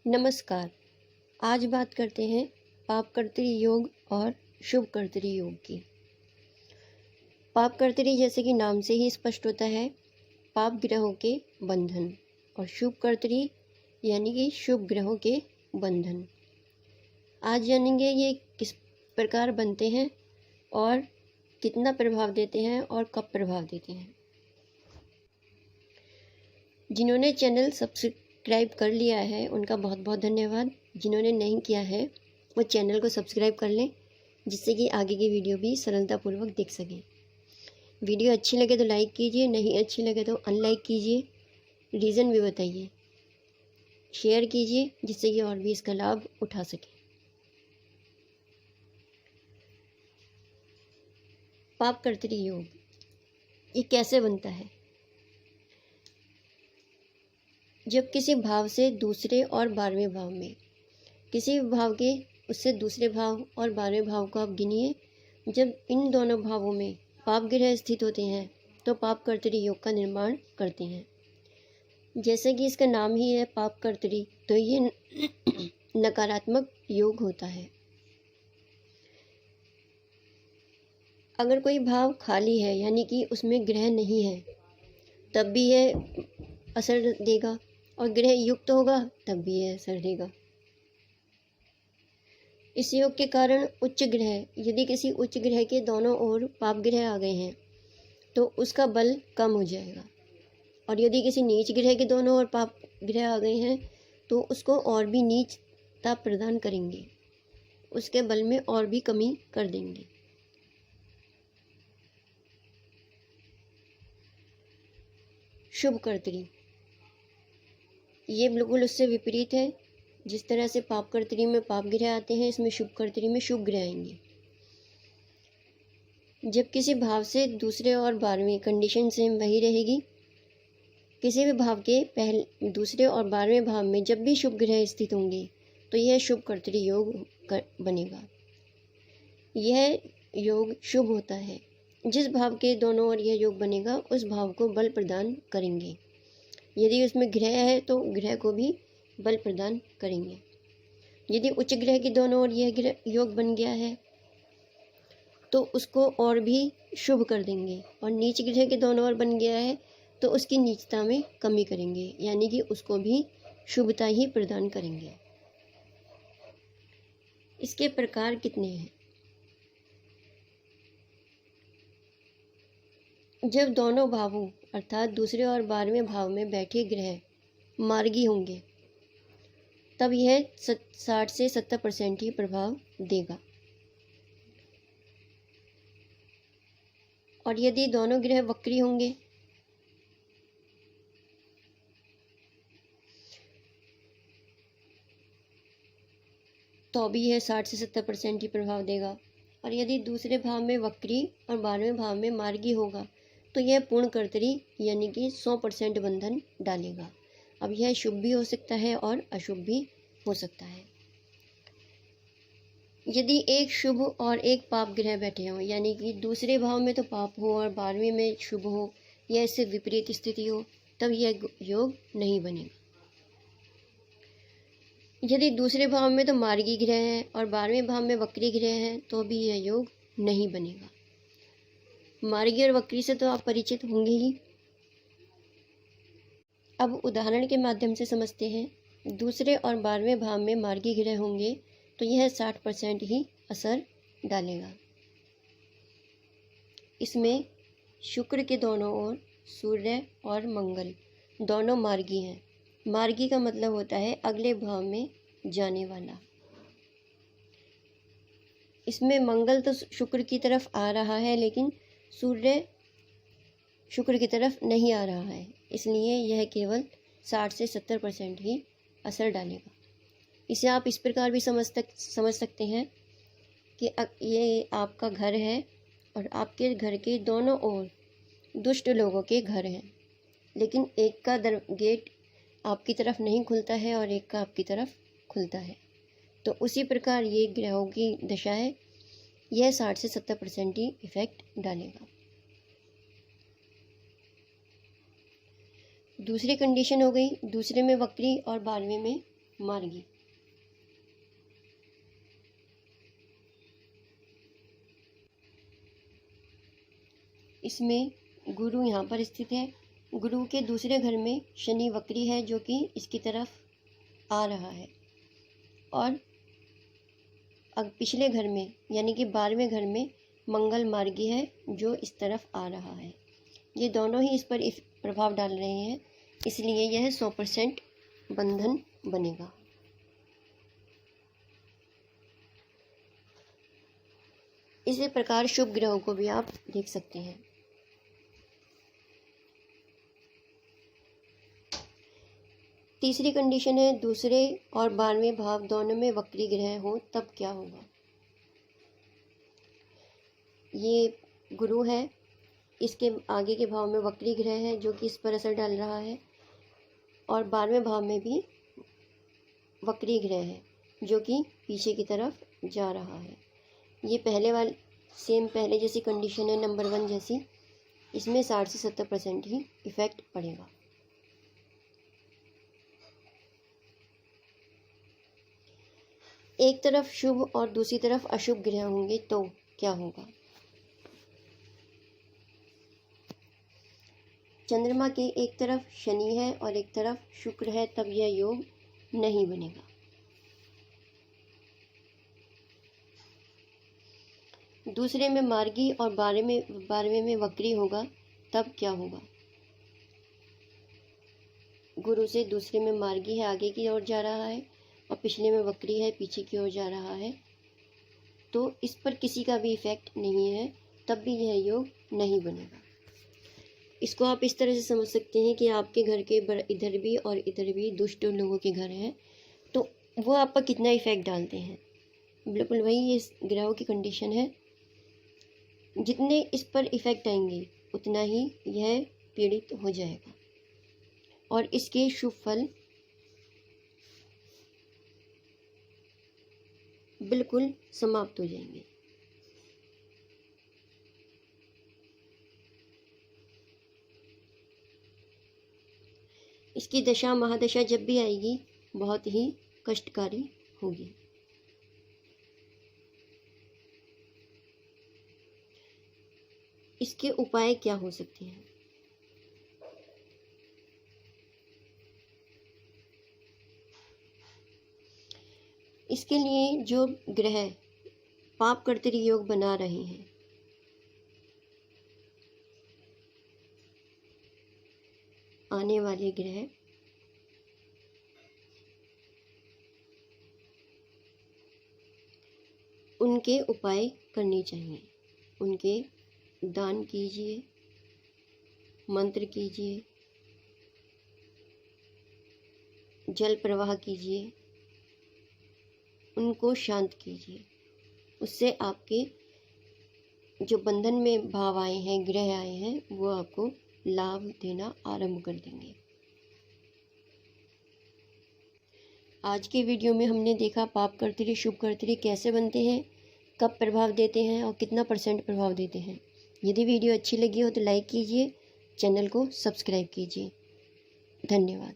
नमस्कार। आज बात करते हैं पापकर्तरी योग और शुभकर्तरी योग की। पापकर्तरी जैसे कि नाम से ही स्पष्ट होता है, पाप ग्रहों के बंधन, और शुभकर्तरी यानी कि शुभ ग्रहों के बंधन। आज जानेंगे ये किस प्रकार बनते हैं और कितना प्रभाव देते हैं और कब प्रभाव देते हैं। जिन्होंने चैनल सब्सक्राइब कर लिया है उनका बहुत बहुत धन्यवाद। जिन्होंने नहीं किया है वो चैनल को सब्सक्राइब कर लें, जिससे कि आगे की वीडियो भी सरलतापूर्वक देख सकें। वीडियो अच्छी लगे तो लाइक कीजिए, नहीं अच्छी लगे तो अनलाइक कीजिए, रीज़न भी बताइए, शेयर कीजिए जिससे कि और भी इसका लाभ उठा सकें। पापकर्तरी योग ये कैसे बनता है? जब किसी भाव से दूसरे और 12वें भाव में, किसी भाव के उससे दूसरे भाव और 12वें भाव को आप गिनिए, जब इन दोनों भावों में पाप ग्रह स्थित होते हैं तो पापकर्तरी योग का निर्माण करते हैं। जैसे कि इसका नाम ही है पापकर्तरी, तो ये नकारात्मक योग होता है। अगर कोई भाव खाली है यानी कि उसमें ग्रह नहीं है तब भी यह असर देगा, और ग्रह युक्त होगा तब भी यह असर देगा। इस योग के कारण उच्च ग्रह, यदि किसी उच्च ग्रह के दोनों ओर पाप ग्रह आ गए हैं तो उसका बल कम हो जाएगा, और यदि किसी नीच ग्रह के दोनों ओर पाप ग्रह आ गए हैं तो उसको और भी नीचता प्रदान करेंगे, उसके बल में और भी कमी कर देंगे। शुभकर्तरी ये बिल्कुल उससे विपरीत है। जिस तरह से पापकर्तरी में पाप ग्रह आते हैं, इसमें शुभकर्तरी में शुभ ग्रह आएंगे। जब किसी भाव से दूसरे और 12वें, कंडीशन सेम वही रहेगी। किसी भी भाव के दूसरे और 12वें भाव में जब भी शुभ ग्रह स्थित होंगे तो यह शुभकर्तरी योग बनेगा। यह योग शुभ होता है। जिस भाव के दोनों ओर यह योग बनेगा उस भाव को बल प्रदान करेंगे। यदि उसमें ग्रह है तो ग्रह को भी बल प्रदान करेंगे। यदि उच्च ग्रह के दोनों ओर यह योग बन गया है तो उसको और भी शुभ कर देंगे, और नीच ग्रह के दोनों ओर बन गया है तो उसकी नीचता में कमी करेंगे, यानी कि उसको भी शुभता ही प्रदान करेंगे। इसके प्रकार कितने हैं? जब दोनों भावों अर्थात दूसरे और 12वें भाव में बैठे ग्रह मार्गी होंगे तब यह 60 से 70% ही प्रभाव देगा, और यदि दोनों ग्रह वक्री होंगे तो भी यह 60 से 70% ही प्रभाव देगा, और यदि दूसरे भाव में वक्री और 12वें भाव में मार्गी होगा तो यह पूर्णकर्तरी यानी कि 100% बंधन डालेगा। अब यह शुभ भी हो सकता है और अशुभ भी हो सकता है। यदि एक शुभ और एक पाप ग्रह बैठे हों, यानी कि दूसरे भाव में तो पाप हो और 12वें में शुभ हो, या इससे विपरीत स्थिति हो, तब यह योग नहीं बनेगा। यदि दूसरे भाव में तो मार्गी ग्रह है और 12वें भाव में वक्री ग्रह है तो भी यह योग नहीं बनेगा। मार्गी और वक्री से तो आप परिचित होंगे ही। अब उदाहरण के माध्यम से समझते हैं। दूसरे और 12वें भाव में मार्गी ग्रह होंगे तो यह 60% ही असर डालेगा। इसमें शुक्र के दोनों ओर सूर्य और मंगल दोनों मार्गी हैं। मार्गी का मतलब होता है अगले भाव में जाने वाला। इसमें मंगल तो शुक्र की तरफ आ रहा है लेकिन सूर्य शुक्र की तरफ नहीं आ रहा है, इसलिए यह केवल 60 से 70% ही असर डालेगा। इसे आप इस प्रकार भी समझ सकते हैं कि ये आपका घर है और आपके घर के दोनों ओर दुष्ट लोगों के घर हैं, लेकिन एक का गेट आपकी तरफ नहीं खुलता है और एक का आपकी तरफ खुलता है। तो उसी प्रकार ये ग्रहों की दशा है, यह 60 से 70% ही इफेक्ट डालेगा। दूसरी कंडीशन हो गई दूसरे में वक्री और 12वें में मार्गी। इसमें गुरु यहाँ पर स्थित है। गुरु के दूसरे घर में शनि वक्री है जो कि इसकी तरफ आ रहा है, और अब पिछले घर में यानी कि 12वें घर में मंगल मार्गी है जो इस तरफ आ रहा है। ये दोनों ही इस पर प्रभाव डाल रहे हैं, इसलिए यह 100% बंधन बनेगा। इसी प्रकार शुभ ग्रहों को भी आप देख सकते हैं। तीसरी कंडीशन है दूसरे और 12वें भाव दोनों में वक्री ग्रह हो तब क्या होगा। ये गुरु है, इसके आगे के भाव में वक्री ग्रह है जो कि इस पर असर डाल रहा है, और 12वें भाव में भी वक्री ग्रह है जो कि पीछे की तरफ जा रहा है। ये पहले जैसी कंडीशन है, नंबर 1 जैसी। इसमें 60 से 70% ही इफेक्ट पड़ेगा। एक तरफ शुभ और दूसरी तरफ अशुभ ग्रह होंगे तो क्या होगा। चंद्रमा के एक तरफ शनि है और एक तरफ शुक्र है, तब यह योग नहीं बनेगा। दूसरे में मार्गी और 12वें में वक्री होगा तब क्या होगा। गुरु से दूसरे में मार्गी है, आगे की ओर जा रहा है, और पिछले में वक्री है, पीछे की ओर जा रहा है, तो इस पर किसी का भी इफेक्ट नहीं है, तब भी यह योग नहीं बनेगा। इसको आप इस तरह से समझ सकते हैं कि आपके घर के इधर भी और इधर भी दुष्ट लोगों के घर हैं, तो वो आप पर कितना इफेक्ट डालते हैं। बिल्कुल वही इस ग्रहों की कंडीशन है। जितने इस पर इफेक्ट आएंगे उतना ही यह पीड़ित हो जाएगा और इसके शुभ फल बिल्कुल समाप्त हो जाएंगे। इसकी दशा महादशा जब भी आएगी बहुत ही कष्टकारी होगी। इसके उपाय क्या हो सकते हैं। इसके लिए जो ग्रह पाप कर्तरी योग बना रहे हैं, आने वाले ग्रह उनके उपाय करने चाहिए। उनके दान कीजिए, मंत्र कीजिए, जल प्रवाह कीजिए, उनको शांत कीजिए। उससे आपके जो बंधन में भाव आए हैं, ग्रह आए हैं, वो आपको लाभ देना आरंभ कर देंगे। आज के वीडियो में हमने देखा पाप कर्तरी शुभ कर्तरी कैसे बनते हैं, कब प्रभाव देते हैं और कितना % प्रभाव देते हैं। यदि वीडियो अच्छी लगी हो तो लाइक कीजिए, चैनल को सब्सक्राइब कीजिए। धन्यवाद।